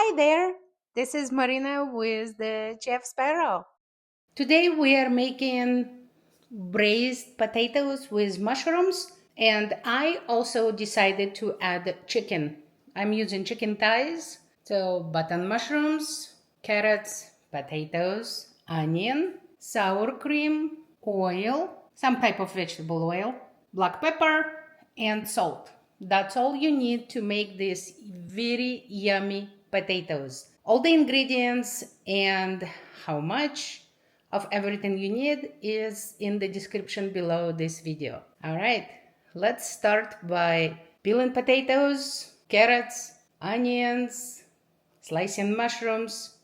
Hi there, this is Marina with the Chef Sparrow. Today we are making braised potatoes with mushrooms, and I also decided to add chicken. I'm using chicken thighs, so button mushrooms, carrots, potatoes, onion, sour cream, oil, some type of vegetable oil, black pepper, and salt. That's all you need to make these very yummy potatoes. All the ingredients and how much of everything you need is in the description below this video. All right, let's start by peeling potatoes, carrots, onions, slicing mushrooms,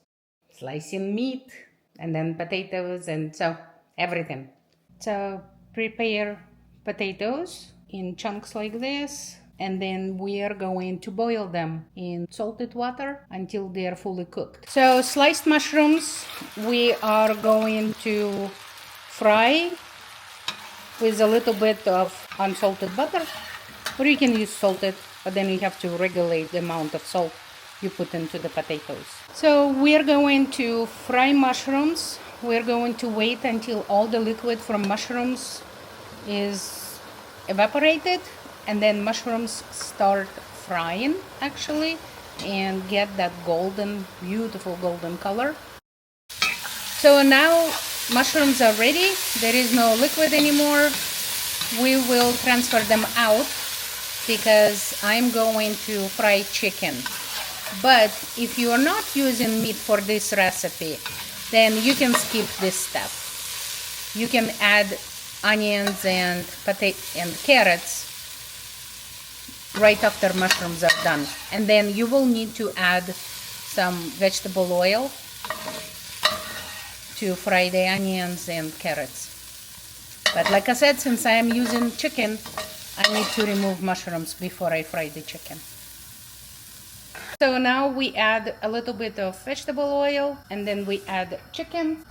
slicing meat, and then potatoes, and so everything. So prepare potatoes in chunks like this, and then we are going to boil them in salted water until they are fully cooked. So sliced mushrooms we are going to fry with a little bit of unsalted butter, or you can use salted, but then you have to regulate the amount of salt you put into the potatoes. So we are going to fry mushrooms. We're going to wait until all the liquid from mushrooms is evaporated, and then mushrooms start frying actually and get that golden, beautiful golden color. So now mushrooms are ready. There is no liquid anymore. We will transfer them out because I'm going to fry chicken. But if you are not using meat for this recipe, then you can skip this step. You can add onions and carrots right after mushrooms are done. And then you will need to add some vegetable oil to fry the onions and carrots. But like I said, since I am using chicken, I need to remove mushrooms before I fry the chicken. So now we add a little bit of vegetable oil, and then we add chicken.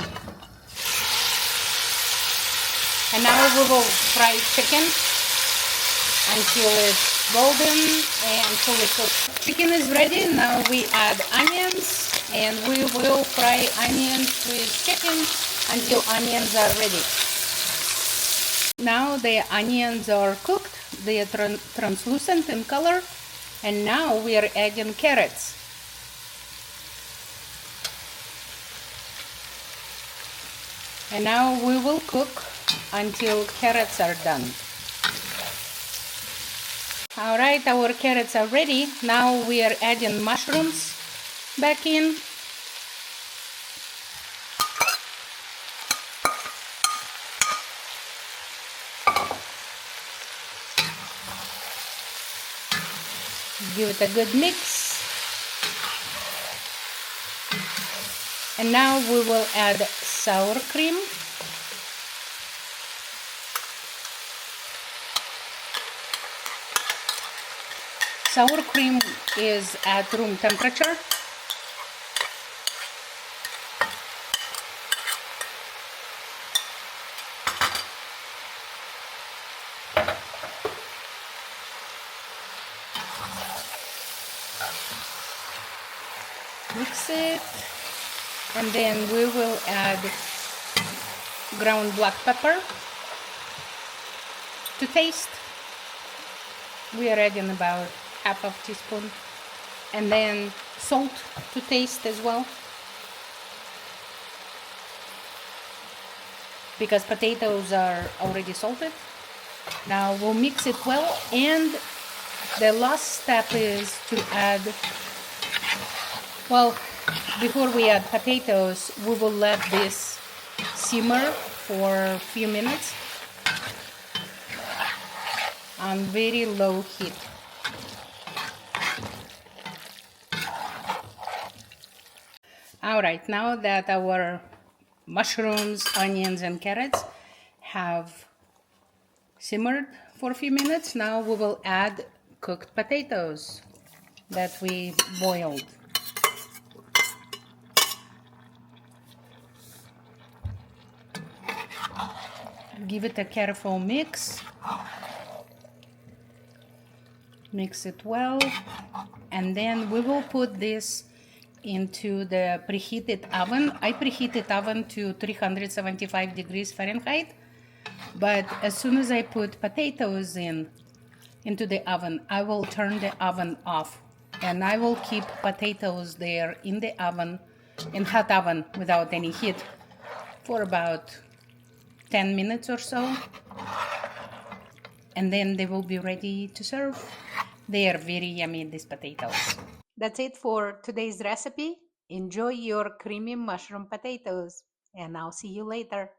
And now we will fry chicken until it's golden and fully cooked. Chicken is ready. Now we add onions, and we will fry onions with chicken until onions are ready. Now the onions are cooked. They are translucent in color. And now we are adding carrots. And now we will cook until carrots are done. All right, our carrots are ready. Now we are adding mushrooms back in. Give it a good mix. And now we will add sour cream. Sour cream is at room temperature. Mix it, and then we will add ground black pepper to taste. We are adding about half of a teaspoon, and then salt to taste as well, because potatoes are already salted. Now we'll mix it well, and the last step is to add, well, before we add potatoes, we will let this simmer for a few minutes on very low heat. All right, now that our mushrooms, onions, and carrots have simmered for a few minutes, now we will add cooked potatoes that we boiled. Give it a careful mix. Mix it well, and then we will put this into the preheated oven. I preheated oven to 375 degrees Fahrenheit. But as soon as I put potatoes into the oven, I will turn the oven off and I will keep potatoes there in the oven, in hot oven without any heat, for about 10 minutes or so. And then they will be ready to serve. They are very yummy, these potatoes. That's it for today's recipe. Enjoy your creamy mushroom potatoes, and I'll see you later.